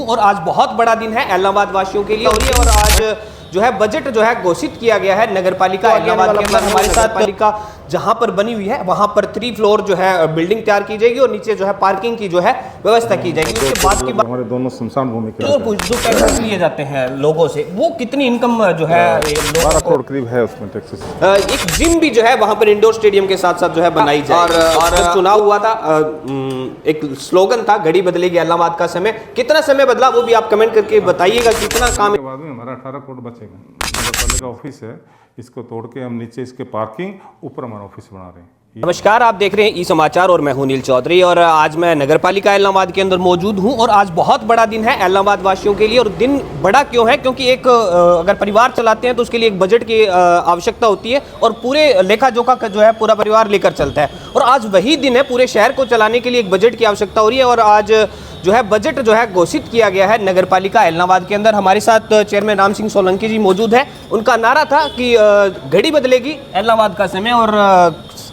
और आज बहुत बड़ा दिन है इलाहाबाद वासियों के लिए और आज जो है बजट जो है घोषित किया गया है नगरपालिका इलाहाबाद के अंदर। हमारे साथ पालिका जहां पर बनी हुई है वहां पर 3 फ्लोर जो है बिल्डिंग तैयार की जाएगी और नीचे जो है पार्किंग की जो है व्यवस्था की जाएगी। उसके बाद की हमारे दोनों शमशान भूमि के जो टैक्सेस लिए जाते हैं लोगों से, वो कितनी इनकम जो है 12 करोड़ करीब है उसमें टैक्सेस। एक जिम भी जो है वहां पर इंडोर स्टेडियम के साथ साथ जो है बनाई जाए। और जब चुनाव हुआ था एक स्लोगन था घड़ी बदलेगी इलाहाबाद का समय, कितना समय बदला वो भी आप कमेंट करके बताइएगा कितना काम। के बाद में हमारा 18 करोड़ बचेगा। नगरपालिका ऑफिस है, इसको तोड़ के हम नीचे इसके पार्किंग, ऊपर हमारा ऑफिस बना रहे हैं। नमस्कार, आप देख रहे हैं ई समाचार और मैं हूं नील चौधरी और आज मैं नगरपालिका इलाहाबाद के अंदर मौजूद हूं और आज बहुत बड़ा दिन है इलाहाबाद वासियों के लिए। और दिन बड़ा क्यों है? क्योंकि एक अगर परिवार चलाते हैं तो उसके लिए एक बजट की आवश्यकता होती है और पूरे लेखा जोखा का जो है पूरा परिवार लेकर चलता है। और आज वही दिन है, पूरे शहर को चलाने के लिए एक बजट की आवश्यकता हो रही है और आज जो है बजट जो है घोषित किया गया है नगरपालिका इलाहाबाद के अंदर। हमारे साथ चेयरमैन राम सिंह सोलंकी जी मौजूद है। उनका नारा था कि घड़ी बदलेगी इलाहाबाद का समय और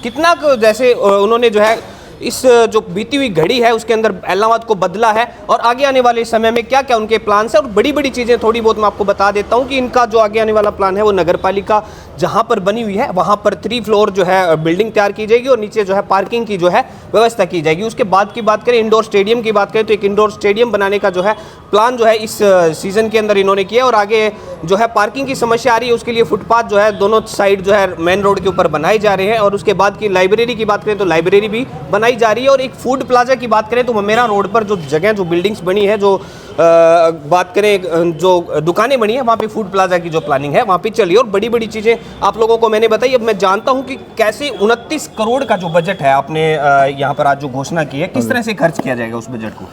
कितना जैसे उन्होंने जो है इस जो बीती हुई घड़ी है उसके अंदर इलाहाबाद को बदला है और आगे आने वाले समय में क्या क्या उनके प्लान है और बड़ी बड़ी चीज़ें थोड़ी बहुत मैं आपको बता देता हूं कि इनका जो आगे आने वाला प्लान है वो नगरपालिका जहां पर बनी हुई है वहां पर 3 फ्लोर जो है बिल्डिंग तैयार की जाएगी और नीचे जो है पार्किंग की जो है व्यवस्था की जाएगी। उसके बाद की बात करें इंडोर स्टेडियम की बात करें तो एक इंडोर स्टेडियम बनाने का जो है प्लान जो है इस सीजन के अंदर इन्होंने किया और आगे जो है पार्किंग की समस्या आ रही है उसके लिए फुटपाथ जो है दोनों साइड जो है मेन रोड के ऊपर बनाए जा रहे हैं। और उसके बाद की लाइब्रेरी की बात करें तो लाइब्रेरी भी बनाई जा रही है। और एक फूड प्लाजा की बात करें तो ममेरा रोड पर जो जगह जो बिल्डिंग्स बनी है, जो बात करें जो दुकानें बनी है वहाँ पे फूड प्लाजा की जो प्लानिंग है वहाँ पे चली और बड़ी बड़ी चीज़ें आप लोगों को मैंने बताई। अब मैं जानता हूँ कि कैसे 29 करोड़ का जो बजट है आपने यहाँ पर आज जो घोषणा की है, किस तरह से खर्च किया जाएगा उस बजट को?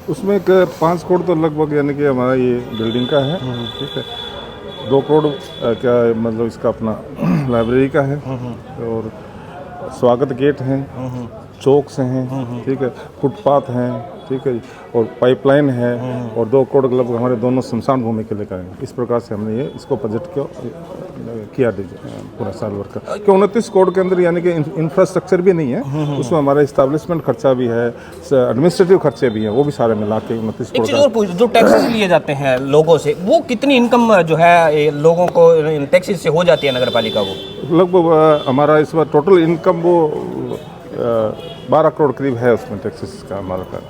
उसमें 5 करोड़ तो लगभग यानी कि हमारा ये बिल्डिंग का है, ठीक है। 2 करोड़ क्या मतलब इसका अपना लाइब्रेरी का है और स्वागत गेट हैं, चौक्स हैं, ठीक है, फुटपाथ हैं, ठीक है, और पाइपलाइन है और 2 करोड़ लगभग हमारे दोनों शमशान भूमि के लेकर आए। इस प्रकार से हमने ये इसको बजट को किया पूरा साल भर का। कि 29 करोड़ के अंदर यानी कि इंफ्रास्ट्रक्चर भी नहीं है, उसमें हमारा इस्टेब्लिशमेंट खर्चा भी है, एडमिनिस्ट्रेटिव खर्चे भी हैं, वो भी सारे मिला के 29 करोड़। जो टैक्सेस लिए जाते हैं लोगों से, वो कितनी इनकम जो है लोगों को टैक्सेस से हो जाती है नगरपालिका को? लगभग हमारा इस बार टोटल इनकम वो 12 करोड़ करीब है उसमें टैक्सेस का हमारा का।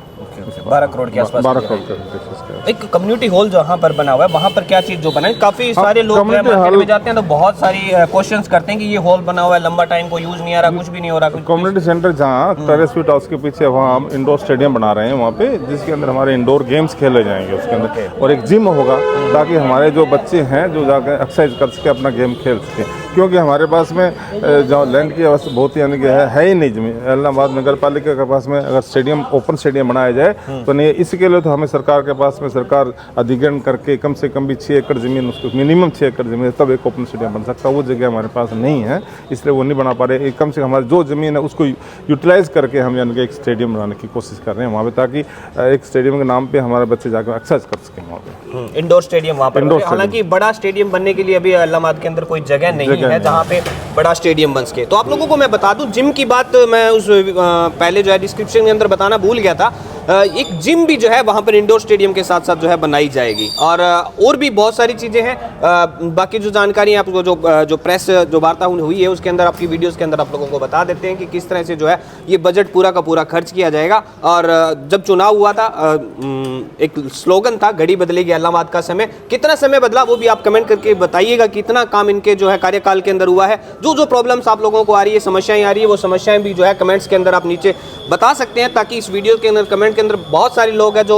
12 करोड़ के आसपास। 12 करोड़ का टैक्सेस का। एक कम्युनिटी हॉल जहाँ पर बना हुआ है वहाँ पर क्या चीज़ जो बना है, काफ़ी सारे लोग मार्केट में जाते हैं तो बहुत सारी क्वेश्चंस करते हैं कि ये हॉल बना हुआ है, लंबा टाइम को यूज नहीं आ रहा, कुछ भी नहीं हो रहा। कम्युनिटी सेंटर जहाँ टेरेस स्वीट हाउस के पीछे वहाँ हम इंडोर स्टेडियम बना रहे हैं वहाँ पे, जिसके अंदर हमारे इंडोर गेम्स खेले जाएंगे उसके अंदर और एक जिम होगा ताकि हमारे जो बच्चे हैं जो जाकर एक्सरसाइज कर सके, अपना गेम खेल सके। क्योंकि हमारे पास में जो लैंड की अवस्था बहुत यानी कि है ही नहीं जमीन। इलाहाबाद नगर पालिका के पास में अगर स्टेडियम ओपन स्टेडियम बनाया जाए तो नहीं, इसके लिए तो हमें सरकार के पास में सरकार अधिग्रहण करके कम से कम भी 6 एकड़ ज़मीन, उसको मिनिमम 6 एकड़ ज़मीन तब एक ओपन स्टेडियम बन सकता है। वो जगह हमारे पास नहीं है, इसलिए वो नहीं बना पा रहे। कम से कम हमारी जो ज़मीन है उसको यूटिलाइज़ करके हम यानी कि एक स्टेडियम बनाने की कोशिश कर रहे हैं वहाँ पे, ताकि एक स्टेडियम के नाम पे हमारे बच्चे जाकर एक्सरसाइज कर सकें वहाँ पे। इंडोर स्टेडियम वहाँ पर, हालांकि बड़ा स्टेडियम बनने के लिए अभी इलाहाबाद के अंदर कोई जगह नहीं है जहाँ पे बड़ा स्टेडियम बन सके। तो आप लोगों को मैं बता दूं, जिम की बात मैं उस पहले जो है डिस्क्रिप्शन के अंदर बताना भूल गया था। एक जिम भी जो है वहाँ पर इंडोर स्टेडियम के साथ साथ जो है बनाई जाएगी और भी बहुत सारी चीज़ें हैं। बाकी जो जानकारी आपको जो प्रेस जो वार्ता हुई है उसके अंदर आपकी वीडियोस के अंदर आप लोगों को बता देते हैं कि किस तरह से जो है ये बजट पूरा का पूरा खर्च किया जाएगा। और जब चुनाव हुआ था एक स्लोगन था घड़ी बदलेगी इलाहाबाद का समय, कितना समय बदला वो भी आप कमेंट करके बताइएगा कितना काम इनके जो है कार्यकाल के अंदर हुआ है। जो प्रॉब्लम्स आप लोगों को आ रही है, समस्याएं आ रही है, वो समस्याएं भी जो है कमेंट्स के अंदर आप नीचे बता सकते हैं, ताकि इस वीडियो के अंदर कमेंट के अंदर बहुत सारे लोग हैं जो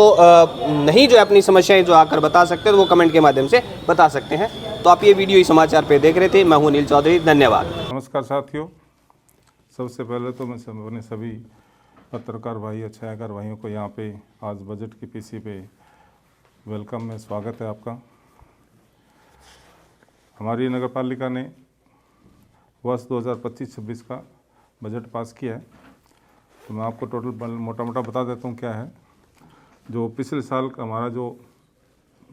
नहीं जो है अपनी समस्याएं जो आकर बता सकते हैं, तो वो कमेंट के माध्यम से बता सकते हैं। तो आप ये वीडियो इस समाचार पे देख रहे थे, मैं हूं नील चौधरी, धन्यवाद। नमस्कार साथियों, सबसे पहले तो मैं अपने सभी पत्रकार भाई, छायाकार भाइयों को यहाँ पे आज बजट की पीसी पे वेलकम में स्वागत है आपका। हमारी नगर पालिका ने वर्ष 2025-26 का बजट पास किया है, तो मैं आपको टोटल मोटा मोटा बता देता हूँ क्या है। जो पिछले साल का हमारा जो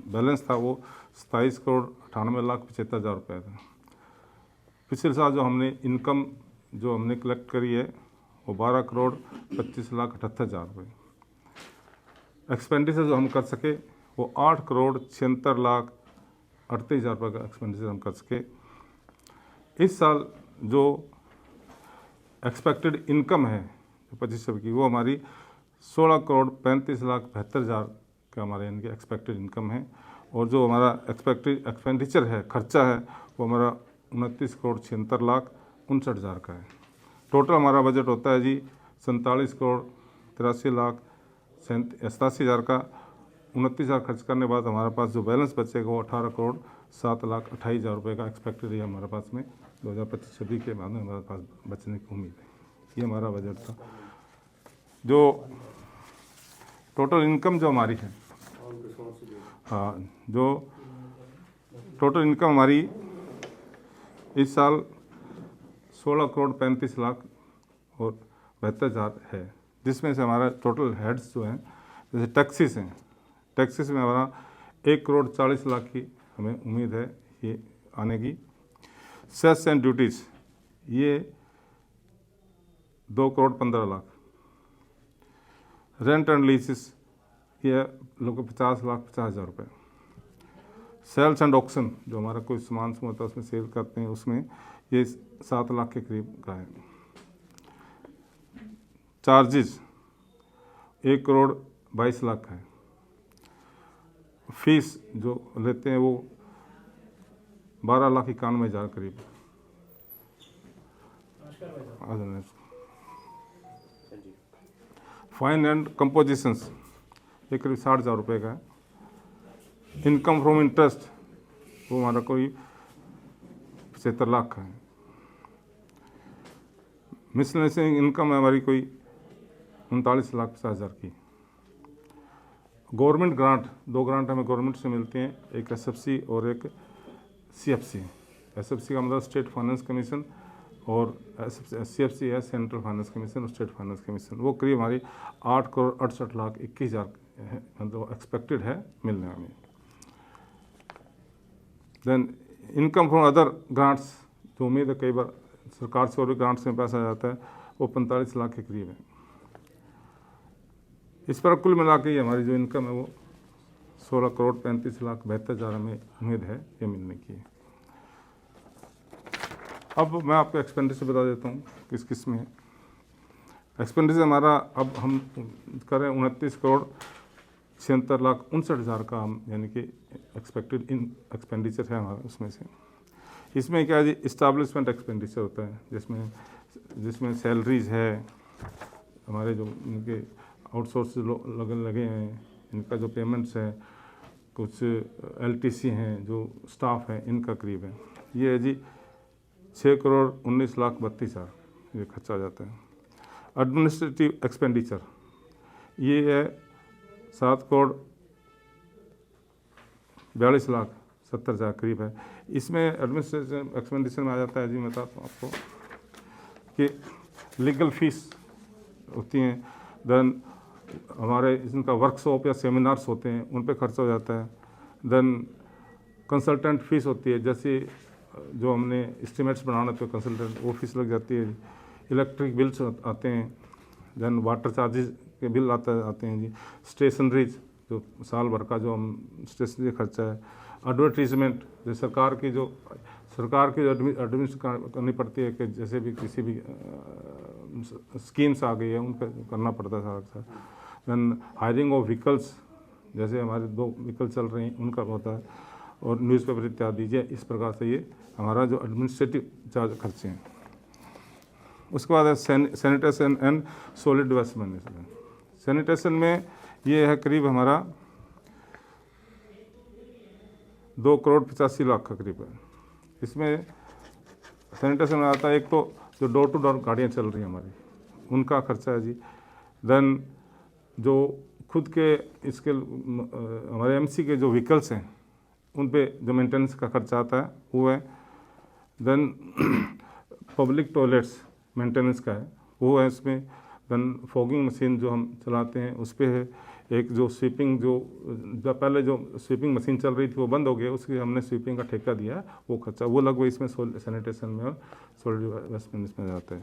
बैलेंस था वो 27 करोड़ 98,75,000 रुपये था। पिछले साल जो हमने इनकम जो हमने कलेक्ट करी है वो 12 करोड़ 25,78,000 रुपये। एक्सपेंडिचर जो हम कर सके वो 8,76,38,000 रुपये का एक्सपेंडिचर हम कर सके। इस साल जो एक्सपेक्टेड इनकम है 25 की, वो हमारी 16,35,72,000 का हमारे यानी कि एक्सपेक्टेड इनकम है। और जो हमारा एक्सपेक्टेड एक्सपेंडिचर है, खर्चा है, वो हमारा 29,76,59,000 का है। टोटल हमारा बजट होता है जी 47,83,87,000 का। 29,000 खर्च करने के बाद हमारे पास जो बैलेंस बचेगा वो 18,07,28,000 रुपये का एक्सपेक्टेड है हमारे पास में 2025-26 के बाद में हमारे पास बचने की उम्मीद है। ये हमारा बजट था। जो टोटल इनकम जो हमारी है, हाँ, जो टोटल इनकम हमारी इस साल 16,35,72,000 है, जिसमें से हमारा टोटल हेड्स जो हैं, जैसे टैक्सेस हैं, टैक्सेस में हमारा 1,40,00,000 की हमें उम्मीद है ये आने की। सेस एंड ड्यूटीज़ ये 2,15,00,000। रेंट एंड लीसेस ये लोग 50,50,000 रुपये। सेल्स एंड ऑक्शन जो हमारा कोई सामान होता है उसमें सेल करते हैं, उसमें ये 7 लाख के करीब का है। चार्जेस 1,22,00,000 का है। फीस जो लेते हैं वो 12,91,000 करीब। फाइन एंड कंपोजिशंस ये करीब 60,000 रुपये का है। इनकम फ्रॉम इंटरेस्ट वो हमारा कोई 75 लाख का है। मिसलेनियस इनकम है हमारी कोई 39,50,000 की। गवर्नमेंट ग्रांट, 2 ग्रांट हमें गवर्नमेंट से मिलती हैं, एक SFC और एक CFC। SFC का मतलब स्टेट फाइनेंस कमीशन और CFC है सेंट्रल फाइनेंस कमीशन और स्टेट फाइनेंस कमीशन। वो करीब हमारी 8,68,21,000 मतलब एक्सपेक्टेड है मिलने हमें। Then income from other grants जो उम्मीद है कई बार सरकार से और भी ग्रांट्स में पैसा जाता है, वो 45 लाख के करीब है। इस पर कुल मिला के हमारी जो इनकम है वो 16,35,72,000 हमें उम्मीद है ये मिलने की। अब मैं आपको एक्सपेंडिचर बता देता हूँ किस किस में है। एक्सपेंडिचर हमारा अब हम करें 29,76,59,000 का हम यानी कि एक्सपेक्टेड एक्सपेंडिचर है हमारा उसमें से। इसमें क्या है जी, इस्टेब्लिशमेंट एक्सपेंडिचर होता है जिसमें सैलरीज है, हमारे जो इनके आउटसोर्स लगे हैं इनका जो पेमेंट्स है, कुछ LTC हैं जो स्टाफ है इनका करीब है। ये है जी 6,19,32,000 ये खर्चा आ जाता है। एडमिनिस्ट्रेटिव एक्सपेंडिचर ये है 7,42,70,000 करीब है। इसमें एडमिनिस्ट्रेटिव एक्सपेंडिचर में आ जाता है जी, मैं बताता हूँ आपको कि लीगल फीस होती हैं, देन हमारे इनका वर्कशॉप या सेमिनार्स होते हैं उन पे खर्चा हो जाता है। देन कंसल्टेंट फीस होती है, जैसे जो हमने एस्टिमेट्स बनाना तो कंसल्टेंट वो फीस लग जाती है। इलेक्ट्रिक बिल्स आते हैं, देन वाटर चार्जेस के बिल आते हैं जी। स्टेशनरीज जो साल भर का जो हम स्टेशनरी खर्चा है। एडवर्टीजमेंट जो सरकार की एडमिनिस्ट्रेट करनी पड़ती है कि जैसे भी किसी भी स्कीम्स आ गई है उन पर करना पड़ता है सारा। देन हायरिंग ऑफ व्हीकल्स, जैसे हमारे 2 व्हीकल चल रहे हैं उनका होता है, और न्यूज़पेपर इत्यादि। इस प्रकार से ये हमारा जो एडमिनिस्ट्रेटिव चार्ज खर्चे हैं। उसके बाद है sanitation and solid waste management. Sanitation में ये है करीब हमारा 2,85,00,000 का करीब है। इसमें सैनिटेशन में आता है एक तो जो डोर टू डोर गाड़ियाँ चल रही हैं हमारी उनका खर्चा है जी। देन जो खुद के इसके हमारे MC के जो व्हीकल्स हैं उन पे जो मेंटेनेंस का खर्चा आता है वो है। देन पब्लिक टॉयलेट्स मेंटेनेंस का है वो है इसमें। देन फॉगिंग मशीन जो हम चलाते हैं उस पर है। एक जो स्वीपिंग जो पहले जो स्वीपिंग मशीन चल रही थी वो बंद हो गई, उसकी हमने स्वीपिंग का ठेका दिया है, वो खर्चा वो लगभग इसमें सैनिटेशन में और सॉलिड वेस्ट में जाता है।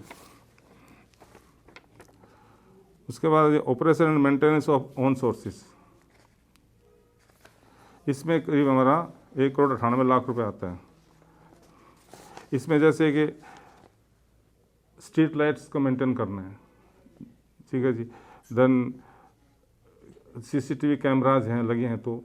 उसके बाद operation and maintenance of on sources इसमें करीब हमारा 1,98,00,000 रुपए आता है। इसमें जैसे कि स्ट्रीट लाइट्स को मेंटेन करना है, ठीक है जी। देन सीसीटीवी कैमराज हैं लगे हैं, तो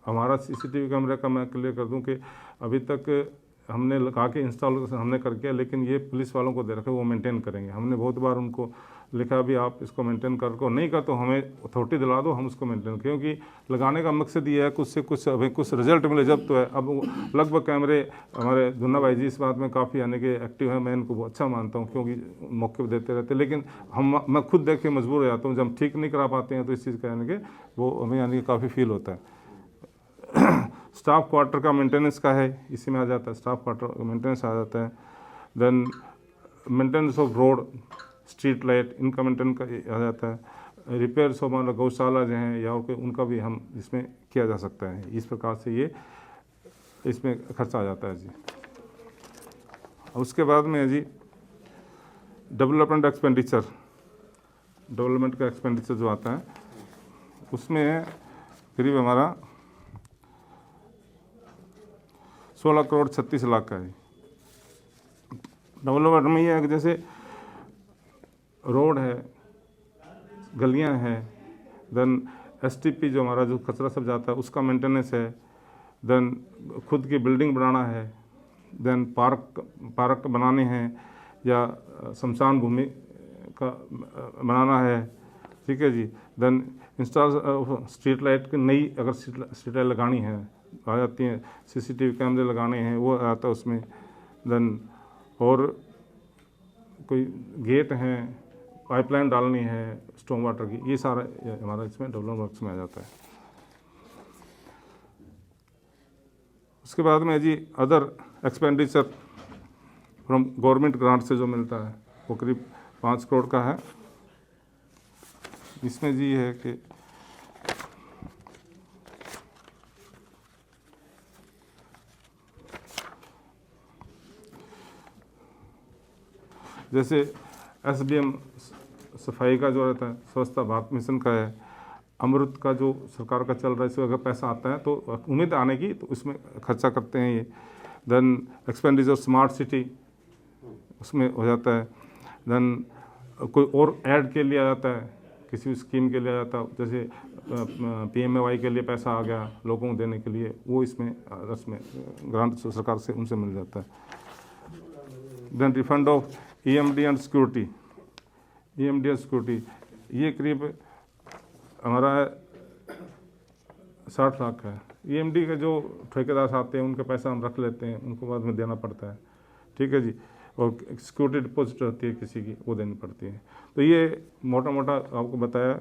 हमारा सीसीटीवी कैमरा का मैं क्लियर कर दूं कि अभी तक हमने लगा के इंस्टॉल हमने करके, लेकिन ये पुलिस वालों को दे रखा है, वो मेंटेन करेंगे। हमने बहुत बार उनको लिखा भी आप इसको मेंटेन कर नहीं कर तो हमें अथॉरिटी दिला दो, हम उसको मेंटेन, क्योंकि लगाने का मकसद ये है कुछ से कुछ हमें कुछ रिजल्ट मिले जब तो है। अब लगभग कैमरे हमारे दुन्ना भाई जी इस बात में काफ़ी यानी कि एक्टिव है, मैं इनको बहुत अच्छा मानता हूँ क्योंकि मौके पर देते रहते, लेकिन मैं खुद देख के मजबूर हो जाता हूँ। जब ठीक नहीं करा पाते हैं तो इस चीज़ का यानी कि वो हमें यानी कि काफ़ी फील होता है। स्टाफ क्वार्टर का मेंटेनेंस का है, इसी में आ जाता है, स्टाफ क्वार्टर मेंटेनेंस आ जाता है। Then maintenance of road, street light, इनका मेंटेन का आ जाता है। रिपेयर्स ऑफ मतलब गौशाला जो हैं या उनका भी हम इसमें किया जा सकता है। इस प्रकार से ये इसमें खर्चा आ जाता है जी। उसके बाद में है जी डेवलपमेंट एक्सपेंडिचर, डेवलपमेंट का एक्सपेंडिचर जो आता है उसमें करीब हमारा 16,36,00,000 का है। डेवलपमेंट में ये है कि जैसे रोड है, गलियां हैं, देन एसटीपी जो हमारा जो कचरा सब जाता है उसका मेंटेनेंस है, देन खुद की बिल्डिंग बनाना है, देन पार्क बनाने हैं या शमशान भूमि का बनाना है, ठीक है जी। देन इंस्टॉल स्ट्रीट लाइट की नई अगर स्ट्रीट लाइट लगानी है आ जाती हैं, सीसीटीवी कैमरे लगाने हैं वो आता है उसमें। देन और कोई गेट हैं, पाइपलाइन डालनी है स्टॉर्म वाटर की, ये सारा हमारा इसमें डेवलपमेंट वर्क्स में आ जाता है। उसके बाद में जी other expenditure from government grant से जो मिलता है वो करीब 5 करोड़ का है। इसमें जी है कि जैसे SBM सफाई का जो रहता है, स्वच्छता भारत मिशन का है, अमृत का जो सरकार का चल रहा है, इसमें अगर पैसा आता है तो उम्मीद आने की तो उसमें खर्चा करते हैं ये। देन एक्सपेंडिचर स्मार्ट सिटी उसमें हो जाता है। देन कोई और ऐड के लिए आ जाता है, किसी भी स्कीम के लिए आ जाता है, जैसे PMAY के लिए पैसा आ गया लोगों को देने के लिए, वो इसमें ग्रांट सरकार से उनसे मिल जाता है। Then refund of EMD and security, EMD and security ये करीब हमारा 60 लाख है। EMD के जो ठेकेदार आते हैं उनके पैसा हम रख लेते हैं, उनको बाद में देना पड़ता है, ठीक है जी। और सिक्योरिटी डिपॉजिट होती है किसी की, वो देनी पड़ती है। तो ये मोटा मोटा आपको बताया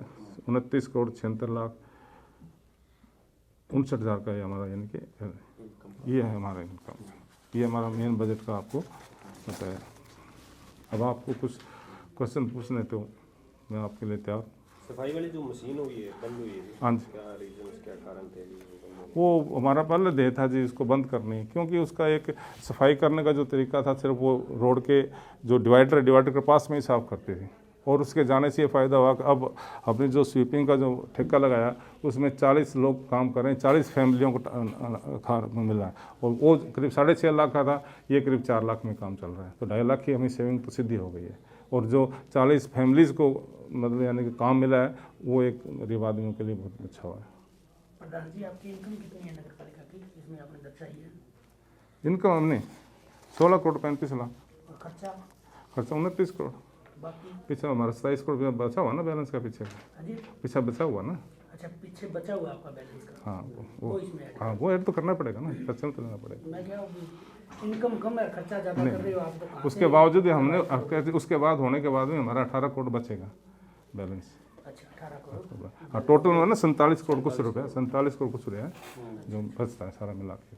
29,46,00,000 का है हमारा, यानी कि ये है हमारा इनकम, ये हमारा मेन बजट का आपको बताया। अब आपको कुछ क्वेश्चन पूछने तो मैं आपके लिए तैयार। सफाई वाली जो मशीन हुई है बंद हुई है, हाँ जी, क्या रीजन, क्या कारण थे जी? वो हमारा पहले देह था जी इसको बंद करनी, क्योंकि उसका एक सफाई करने का जो तरीका था सिर्फ वो रोड के जो डिवाइडर के पास में ही साफ़ करते थे, और उसके जाने से ये फ़ायदा हुआ कि अब अपनी जो स्वीपिंग का जो ठेका लगाया उसमें 40 लोग काम कर रहे हैं, 40 फैमिलियों को खा मिला है, और वो करीब 6.5 लाख का था, ये करीब 4 लाख में काम चल रहा है। तो 2.5 लाख की हमें सेविंग तो सीधी हो गई है, और जो 40 फैमिलीज़ को मतलब यानी कि काम मिला है वो एक गरीब आदमियों के लिए बहुत अच्छा हुआ है। प्रधान जी, आपकी इनकम कितनी है नगर पालिका की, इसमें आपने दर्शाई है? इनकम हमने 16 करोड़ 35 लाख, और खर्चा 29 करोड़, बाकी? पीछे हमारा 27 करोड़ बचा हुआ ना बैलेंस का, पीछे अजी पीछे बचा हुआ ना। अच्छा, पीछे बचा हुआ आपका बैलेंस का? हाँ वो इसमें ऐड? हाँ, वो ऐड तो करना पड़ेगा ना, खर्चा तो लेना पड़ेगा। मैं क्या इनकम कम है, खर्चा ज़्यादा कर रहे हो आप, तो कहाँ उसके से? बावजूद हमने उसके बाद होने के बाद में हमारा 18 करोड़ बचेगा बैलेंस। अच्छा, 18 करोड़। हाँ, टोटल में ना 47 करोड़ कुछ रुपया, 47 करोड़ कुछ रुपया जो बचता है सारा मिला के।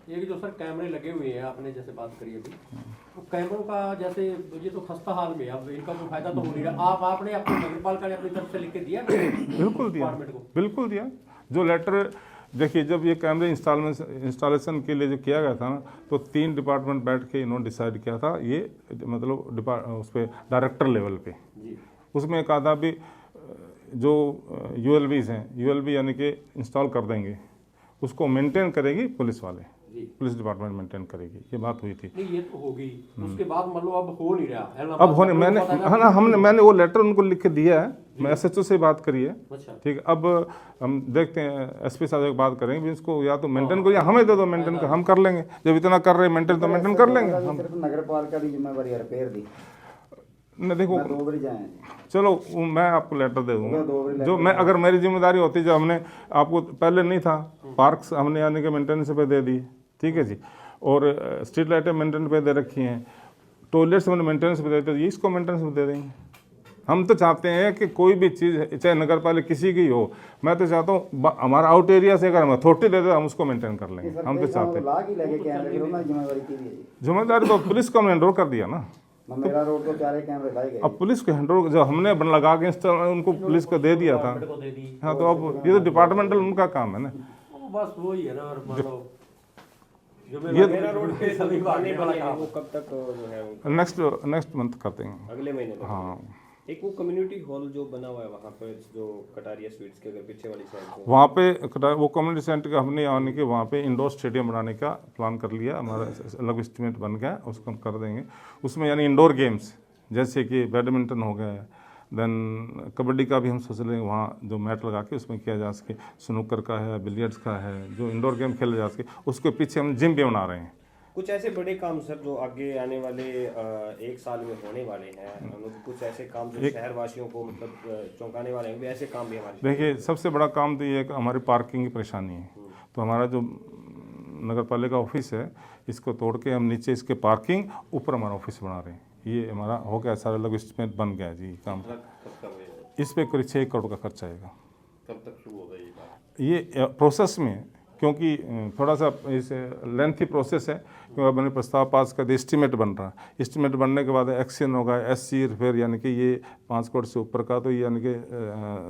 ये भी जो सर कैमरे लगे हुए हैं, आपने जैसे बात करी अभी, तो कैमरों का जैसे ये तो खस्ता हाल में, अब इनका कोई फायदा तो हो नहीं रहा। आपने अपने नगरपालिका ने अपनी तरफ से लिख के दिया? बिल्कुल दिया, बिल्कुल दिया। जो लेटर देखिए, जब ये कैमरे इंस्टॉलेशन के लिए जो किया गया था ना, तो 3 डिपार्टमेंट बैठ के इन्होंने डिसाइड किया था, ये मतलब उस पर डायरेक्टर लेवल पे। उसमें एक आधा भी जो ULBs हैं, ULB यानी कि इंस्टॉल कर देंगे, उसको मेंटेन करेगी पुलिस वाले, पुलिस डिपार्टमेंट मेंटेन करेगी, ये बात हुई थी। नहीं ये तो होगी, उसके बाद मान लो अब हो नहीं रहा, अब होने मैंने वो लेटर उनको लिख के दिया है, मैं SHO से बात करी है, अच्छा ठीक है। अब हम देखते हैं SP साहब से बात करेंगे भी इसको या तो मेंटेन करो या हमें दे दो मेंटेन कर, हम कर लेंगे, जब इतना कर रहे हैं मेंटेन तो मेंटेन कर लेंगे हम। सिर्फ नगर पालिका की जिम्मेवारी है रिपेयर दी। न देखो मैं 2 बार जाए, चलो मैं आपको लेटर दे दूंगा, 2 बार जो मैं अगर मेरी जिम्मेदारी होती, जो हमने आपको पहले नहीं था, पार्क्स हमने यानी कि मेंटेनेंस पे दे दी, ठीक है जी, और स्ट्रीट लाइटें मेंटेनेंस पे दे रखी हैं, टॉयलेट्स हमने मेंटेनेंस पे देते, ये इसको मेंटेनेंस पे दे देंगे। हम तो चाहते हैं कि कोई भी चीज़ चाहे नगर पालिका किसी की हो, मैं तो चाहता हूँ हमारा आउट एरिया से अगर हम अथॉरिटी दे दे हम उसको मेंटेन कर लेंगे, हम तो चाहते हैं। ला की लगे कैमरे की ना जिम्मेवारी की है जी। जिम्मेदारी तो पुलिस को हमने हैंड कर दिया ना, मेरा रोड तो 4 कैमरे लाए गए। अब पुलिस को हैंड जो हमने लगा के इंस्टॉल उनको पुलिस को दे दिया था, को दे दी, हाँ, तो अब ये तो डिपार्टमेंटल उनका काम है ना। वो बस वही है ना, और मान लो ये रोड पे सभी बनने वाले हैं, वो कब तक जो है नेक्स्ट मंथ कर देंगे, अगले महीने तक। हाँ। एक वो कम्युनिटी हॉल जो बना हुआ है वहाँ पर, जो कटारिया स्वीट्स के अगर पीछे वाली साइड को, वहाँ पे वो कम्युनिटी सेंटर का हमने आने के वहाँ पे इंडोर स्टेडियम बनाने का प्लान कर लिया, हमारा अलग एस्टिमेट बन गया, उसको हम कर देंगे। उसमें यानी इंडोर गेम्स जैसे कि बैडमिंटन हो गया, देन कबड्डी का भी हम सोच रहे हैं वहाँ जो मैट लगा के उसमें किया जा सके, स्नूकर का है, बिलियर्ड्स का है, जो इंडोर गेम खेले जा सके, उसके पीछे हम जिम भी बना रहे हैं। कुछ ऐसे बड़े काम सर जो आगे आने वाले 1 साल में होने वाले हैं, कुछ ऐसे काम जो शहर वासियों को मतलब चौंकाने वाले हैं, ऐसे काम भी हमारे। देखिए सबसे बड़ा काम तो ये है कि हमारी पार्किंग की परेशानी है, तो हमारा जो नगर पालिका ऑफिस है इसको तोड़ के हम नीचे इसके पार्किंग, ऊपर हमारा ऑफिस बना रहे हैं। ये हमारा हो गया, सारा अलग एस्टिमेट बन गया जी काम। इस पे करीब 6 करोड़ का खर्चा आएगा। कब तक शुरू होगा ये प्रोसेस में, क्योंकि थोड़ा सा इस लेंथी प्रोसेस है, क्योंकि अब मैंने प्रस्ताव पास कर दिया, एस्टिमेट बन रहा है, एस्टिमेट बनने के बाद एक्शन होगा, SC फिर यानी कि ये 5 करोड़ से ऊपर का तो यानी कि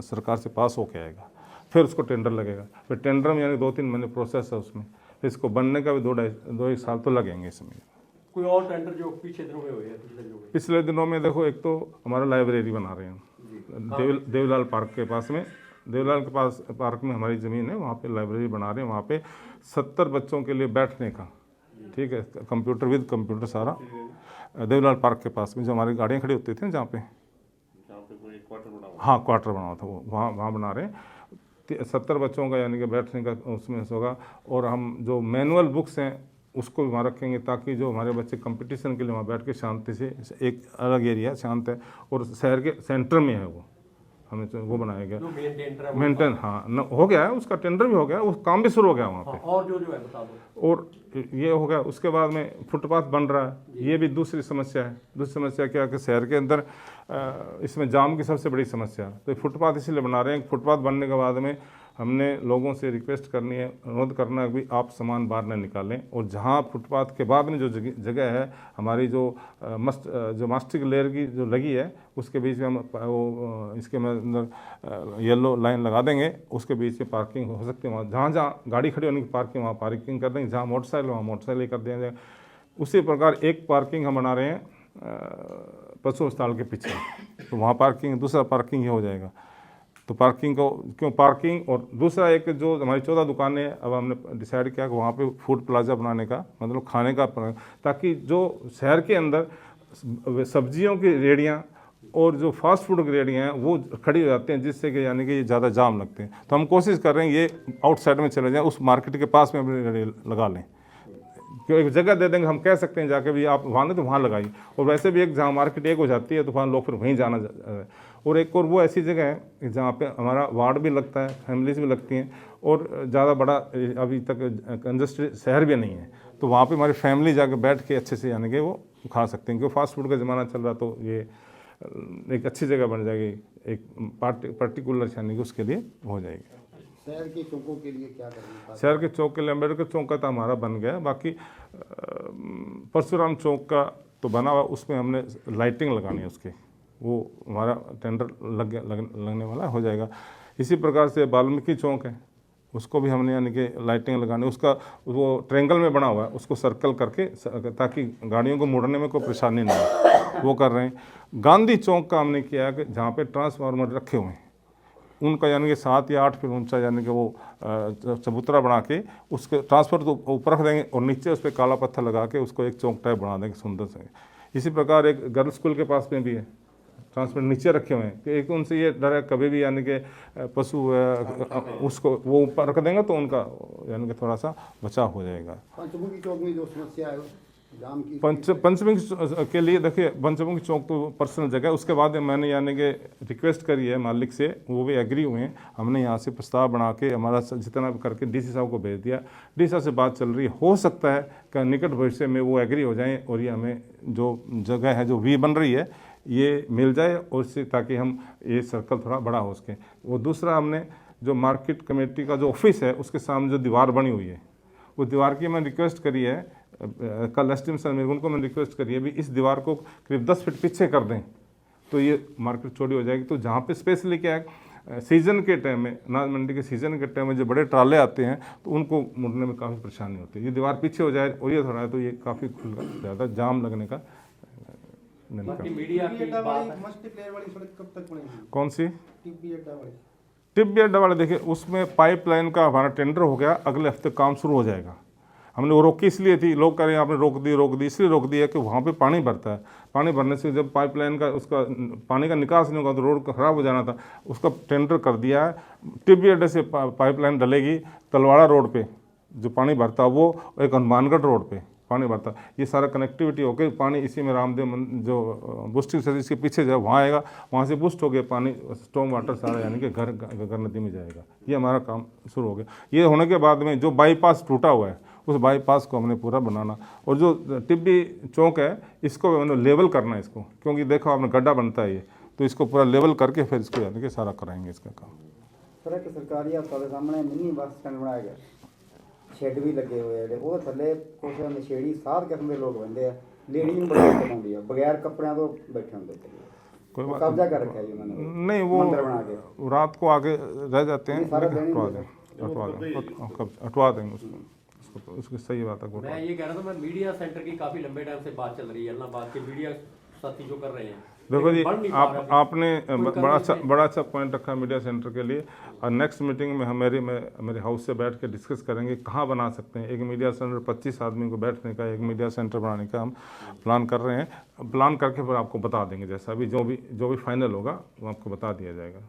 सरकार से पास होके आएगा, फिर उसको टेंडर लगेगा, फिर टेंडर में यानी 2-3 महीने प्रोसेस है उसमें, फिर इसको बनने का भी 2-2.5 साल तो लगेंगे इसमें। कोई और टेंडर जो पिछले दिनों में हुए हैं? पिछले दिनों में देखो, एक तो हमारा लाइब्रेरी बना रहे हैं देवलाल पार्क के पास में, देवलाल के पास पार्क में हमारी ज़मीन है, वहाँ पे लाइब्रेरी बना रहे हैं, वहाँ पे 70 बच्चों के लिए बैठने का, ठीक है, कंप्यूटर विद कंप्यूटर सारा, देवलाल पार्क के पास में जो हमारी गाड़ियाँ खड़ी होती थी ना, जहाँ पे हाँ क्वार्टर बना हुआ था, वो वहाँ बना रहे हैं। 70 बच्चों का यानी कि बैठने का उसमें होगा, और हम जो मैनुअल बुक्स हैं उसको भी वहाँ रखेंगे, ताकि जो हमारे बच्चे कंपटीशन के लिए वहाँ बैठ के शांति से, एक अलग एरिया शांत है और शहर के सेंटर में है, वो हमें तो वो बनाया गया मेंटेन, हाँ हो गया है, उसका टेंडर भी हो गया, वो काम भी शुरू हो गया वहाँ पे। और जो है बता दो। और ये हो गया, उसके बाद में फुटपाथ बन रहा है, ये भी दूसरी समस्या है। दूसरी समस्या क्या है कि शहर के अंदर इसमें जाम की सबसे बड़ी समस्या है, तो फुटपाथ इसीलिए बना रहे हैं। फुटपाथ बनने के बाद में हमने लोगों से रिक्वेस्ट करनी है, अनुरोध करना है कि आप सामान बाहर न निकालें, और जहाँ फुटपाथ के बाद में जो जगह है हमारी जो मास्टिक लेयर की जो लगी है, उसके बीच में हम वो इसके अंदर येलो लाइन लगा देंगे, उसके बीच में पार्किंग हो सकती है। वहाँ जहाँ गाड़ी खड़ी होने की पार्किंग, वहाँ पार्किंग कर देंगे, जहाँ मोटरसाइकिल वहाँ मोटरसाइकिल कर देंगे। उसी प्रकार एक पार्किंग हम बना रहे हैं पशु अस्पताल के पीछे, तो वहाँ पार्किंग, दूसरा पार्किंग ये हो जाएगा। तो पार्किंग को क्यों पार्किंग, और दूसरा एक जो हमारी 14 दुकानें, अब हमने डिसाइड किया कि वहाँ पे फूड प्लाजा बनाने का, मतलब खाने का, ताकि जो शहर के अंदर सब्जियों की रेहड़ियाँ और जो फास्ट फूड की रेहड़ियाँ हैं वो खड़ी हो जाती हैं, जिससे कि यानी कि ये ज़्यादा जाम लगते हैं। तो हम कोशिश कर रहे हैं ये आउटसाइड में चले जाएँ, उस मार्केट के पास में अपनी रेहड़ी लगा लें, क्यों एक जगह दे देंगे, हम कह सकते हैं जाके भी आप वहाँ नहीं तो वहाँ लगाइए। और वैसे भी एक जहाँ मार्केट एक हो जाती है तो वहाँ लोग फिर वहीं जाना। और एक और वो ऐसी जगह है जहाँ पे हमारा वार्ड भी लगता है, फैमिलीज भी लगती हैं, और ज़्यादा बड़ा अभी तक कंजस्टेड शहर भी नहीं है, तो वहाँ पे हमारी फैमिली जाके बैठ के अच्छे से यानी कि वो खा सकते हैं। क्योंकि फास्ट फूड का ज़माना चल रहा, तो ये एक अच्छी जगह बन जाएगी, एक पर्टिकुलर यानी कि उसके लिए हो जाएगी। शहर के चौकों के लिए क्या करेंगे? शहर के चौक के लिए अम्बेडकर चौक का तो हमारा बन गया, बाकी परशुराम चौक का तो बना हुआ, उसमें हमने लाइटिंग लगानी है उसकी, वो हमारा टेंडर लगने वाला हो जाएगा। इसी प्रकार से वाल्मीकि चौक है, उसको भी हमने यानी कि लाइटिंग लगानी, उसका वो ट्रायंगल में बना हुआ है, उसको सर्कल करके, ताकि गाड़ियों को मुड़ने में कोई परेशानी नहीं हो, वो कर रहे हैं। गांधी चौक का हमने किया है कि जहाँ पे ट्रांसफार्मर रखे हुए हैं, उनका यानी कि 7 या 8 फीट ऊंचा यानी कि वो चबूतरा बना के उसके ट्रांसफर तो ऊपर रख देंगे और नीचे उस पर काला पत्थर लगा के उसको एक चौक टाइप बना देंगे सुंदर से। इसी प्रकार एक गर्ल्स स्कूल के पास में भी है, ट्रांसपेरेंट नीचे रखे हुए हैं कि एक उनसे ये डर है कभी भी यानी कि पशु उसको वो ऊपर रख देंगे तो उनका यानी कि थोड़ा सा बचाव हो जाएगा। पंचमुखी चौक में जो समस्या है जाम की, पंचमुखी के लिए देखिए पंचमुखी चौक तो पर्सनल जगह है। उसके बाद मैंने यानी कि रिक्वेस्ट करी है मालिक से, वो भी एग्री हुए हैं। हमने यहाँ से प्रस्ताव बना के हमारा जितना भी करके डीसी साहब को भेज दिया। डीसी साहब से बात चल रही है, हो सकता है कि निकट भविष्य में वो एग्री हो जाएं और ये हमें जो जगह है जो वी बन रही है ये मिल जाए और इससे ताकि हम ये सर्कल थोड़ा बड़ा हो सके। वो दूसरा हमने जो मार्केट कमेटी का जो ऑफिस है उसके सामने जो दीवार बनी हुई है वो दीवार की मैंने रिक्वेस्ट करी है, कल एसडीएम सर मेरे उनको मैंने रिक्वेस्ट करी है भी इस दीवार को करीब 10 फीट पीछे कर दें तो ये मार्केट चौड़ी हो जाएगी। तो जहाँ पे स्पेशली क्या है सीज़न के टाइम में, अनाज मंडी के सीज़न के टाइम में जो बड़े ट्राले आते हैं तो उनको मुड़ने में काफ़ी परेशानी होती है। ये दीवार पीछे हो जाए और ये थोड़ा है तो ये काफ़ी ज़्यादा जाम लगने का बाकी मीडिया की बात है। मल्टीप्लेयर वाली सड़क कब तक बनेगी? कौन सी टिब्बी अड्डा वाली? टिब्बी अड्डा वाले देखिए उसमें पाइपलाइन का हमारा टेंडर हो गया, अगले हफ्ते काम शुरू हो जाएगा। हमने वो रोकी इसलिए थी, लोग कह रहे हैं आपने रोक दी इसलिए रोक दी है कि वहाँ पे पानी भरता है। पानी भरने से जब पाइपलाइन का उसका पानी का निकास नहीं होगा तो रोड खराब हो जाना था, उसका टेंडर कर दिया है। टिब्बी अड्डे से पाइपलाइन डलेगी तलवाड़ा रोड पे जो पानी भरता है वो, एक हनुमानगढ़ रोड पे पानी भरता, ये सारा कनेक्टिविटी होकर पानी इसी में रामदेव जो बूस्टिंग सर्विस के पीछे जाए वहाँ आएगा, वहाँ से बूस्ट हो गया पानी स्टॉर्म वाटर सारा यानी कि घर नदी में जाएगा। ये हमारा काम शुरू हो गया। ये होने के बाद में जो बाईपास टूटा हुआ है उस बाईपास को हमने पूरा बनाना और जो टिब्बी चौक है इसको मैंने लेवल करना है इसको, क्योंकि देखो आपने गड्ढा बनता है ये, तो इसको पूरा लेवल करके फिर इसको यानी कि सारा कराएंगे इसका काम। सर एक सरकारी अस्पताल के सामने मिनी बस स्टैंड बनाया गया, शेड भी लगे हुए हैं वो थले कुछ नशेड़ी 7 किस्म के लोग बंदे हैं, लेडीज भी बड़ी दिक्कत आती है, बगैर कपड़ियां तो बैठे होंगे। कोई बात कब्जा कर रखा है जी उन्होंने, नहीं वो मंदिर बना के रात को आगे रह जाते हैं, सारा दिन हटवा देंगे उसको, उसकी सही बात है। मैं ये कह रहा था, मैं मीडिया सेंटर की काफी लंबे टाइम से बात चल रही है, इलाहाबाद के मीडिया साथी जो कर रहे हैं। देखो जी बढ़ नहीं पा रहा आपने बड़ा अच्छा पॉइंट रखा मीडिया सेंटर के लिए। और नेक्स्ट मीटिंग में हम मेरे हाउस से बैठ के डिस्कस करेंगे कहाँ बना सकते हैं। एक मीडिया सेंटर 25 आदमी को बैठने का एक मीडिया सेंटर बनाने का हम प्लान कर रहे हैं। प्लान करके फिर आपको बता देंगे, जैसा भी जो भी फाइनल होगा वो आपको बता दिया जाएगा।